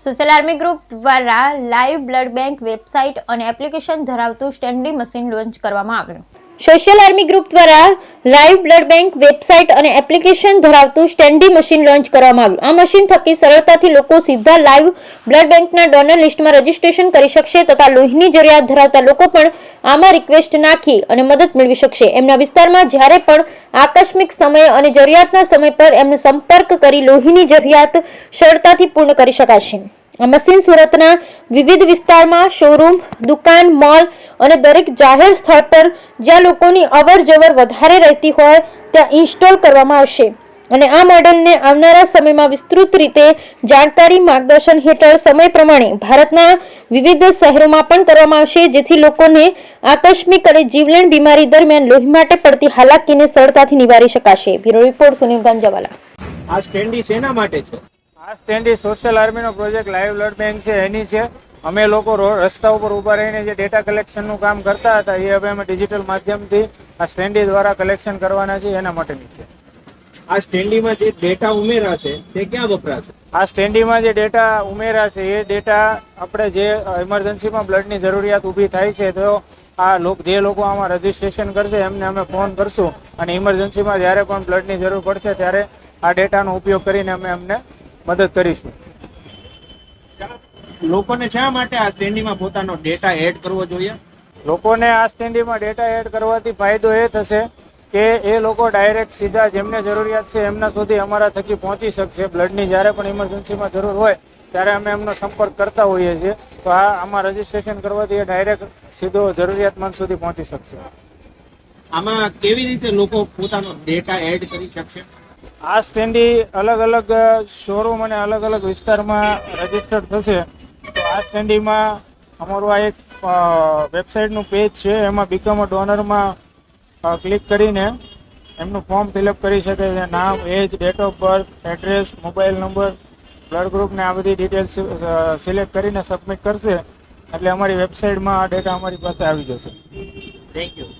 Social army group દ્વારા live blood bank website અને application ધરાવતું સ્ટેન્ડી મશીન લોન્ચ કરવામાં આવ્યું। સોશિયલ આર્મી ગ્રુપ દ્વારા લાઈવ બ્લડ બેંક વેબસાઇટ અને એપ્લિકેશન ધરાવતું સ્ટેન્ડી મશીન લોન્ચ કરવામાં આવ્યું। આ મશીન થકી સરળતાથી લોકો સીધા લાઈવ બ્લડ બેંકના ડોનર લિસ્ટમાં રજીસ્ટ્રેશન કરી શકશે તથા લોહીની જરૂરિયાત ધરાવતા લોકો પણ આમાં રિક્વેસ્ટ નાખી અને મદદ મેળવી શકશે। એમના વિસ્તારમાં જ્યારે પણ આકસ્મિક સમય અને જરૂરિયાતના સમય પર એમનો સંપર્ક કરી લોહીની જરૂરિયાત સરળતાથી પૂર્ણ કરી શકાશે। આ મશીન સુરતના વિવિધ વિસ્તારમાં શોરૂમ, દુકાન, મોલ અને દરેક જાહેર સ્થળ પર જ્યાં લોકોની અવરજવર વધારે રહેતી હોય ત્યાં ઇન્સ્ટોલ કરવામાં આવશે અને આ મોડેલને આવનારા સમયમાં વિસ્તૃત રીતે જાણકારી માર્ગદર્શન હેઠળ સમય પ્રમાણે ભારતના વિવિધ શહેરોમાં પણ કરવામાં આવશે જેથી લોકોને આકસ્મિક અને જીવલેણ બીમારી દરમિયાન લોહી માટે પડતી હાલાકીને સરળતાથી નિવારી શકાશે। Bureau report Sunil Ganjawala. આ સ્ટેન્ડી શેના માટે છે? આ સ્ટેન્ડી સોશિયલ આર્મીનો પ્રોજેક્ટ લાઈવ બ્લડ બેંક છે એની છે। અમે લોકો રસ્તા ઉપર ઊભા રહીને જે ડેટા કલેક્શનનું કામ કરતા હતા એ હવે અમે ડિજિટલ માધ્યમથી આ સ્ટેન્ડી દ્વારા કલેક્શન કરવાના છે એના માટેની છે। આ સ્ટેન્ડીમાં જે ડેટા ઉમેરા છે તે ક્યાં વપરાશે? આ સ્ટેન્ડીમાં જે ડેટા ઉમેરા છે એ ડેટા આપણે જે ઇમરજન્સીમાં બ્લડની જરૂરિયાત ઊભી થાય છે તો આ જે લોકો આમાં રજીસ્ટ્રેશન કરશે એમને અમે ફોન કરશું અને ઇમરજન્સીમાં જ્યારે પણ બ્લડની જરૂર પડશે ત્યારે આ ડેટાનો ઉપયોગ કરીને અમે એમને મદદ કરીશું। લોકોને શા માટે આ સ્ટેન્ડીમાં પોતાનો ડેટા એડ કરવો જોઈએ? લોકોને આ સ્ટેન્ડીમાં ડેટા એડ કરવાથી ફાયદો એ થશે કે એ લોકો ડાયરેક્ટ સીધા જેમને જરૂરિયાત છે એમના સુધી અમારા થકી પહોંચી શકશે। બ્લડની જ્યારે પણ ઇમરજન્સીમાં જરૂર હોય ત્યારે અમે એમનો સંપર્ક કરતા હોઈએ છીએ તો આમાં રજીસ્ટ્રેશન કરવાથી એ ડાયરેક્ટ સીધો જરૂરિયાતમંદ સુધી પહોંચી શકશે। આમાં કેવી રીતે લોકો પોતાનો ડેટા એડ કરી શકશે? આ સ્ટેન્ડી અલગ અલગ શોરૂમ અને અલગ અલગ વિસ્તારમાં રજીસ્ટર્ડ થશે તો આ સ્ટેન્ડીમાં અમારું આ એક વેબસાઇટનું પેજ છે એમાં બીકમ અ ડોનરમાં ક્લિક કરીને એમનું ફોર્મ ફિલઅપ કરી શકે છે। નામ, age, date of birth, address, mobile number, blood ગ્રુપને આ બધી ડિટેલ્સ સિલેક્ટ કરીને સબમિટ કરશે એટલે અમારી વેબસાઇટમાં આ ડેટા અમારી પાસે આવી જશે। Thank you.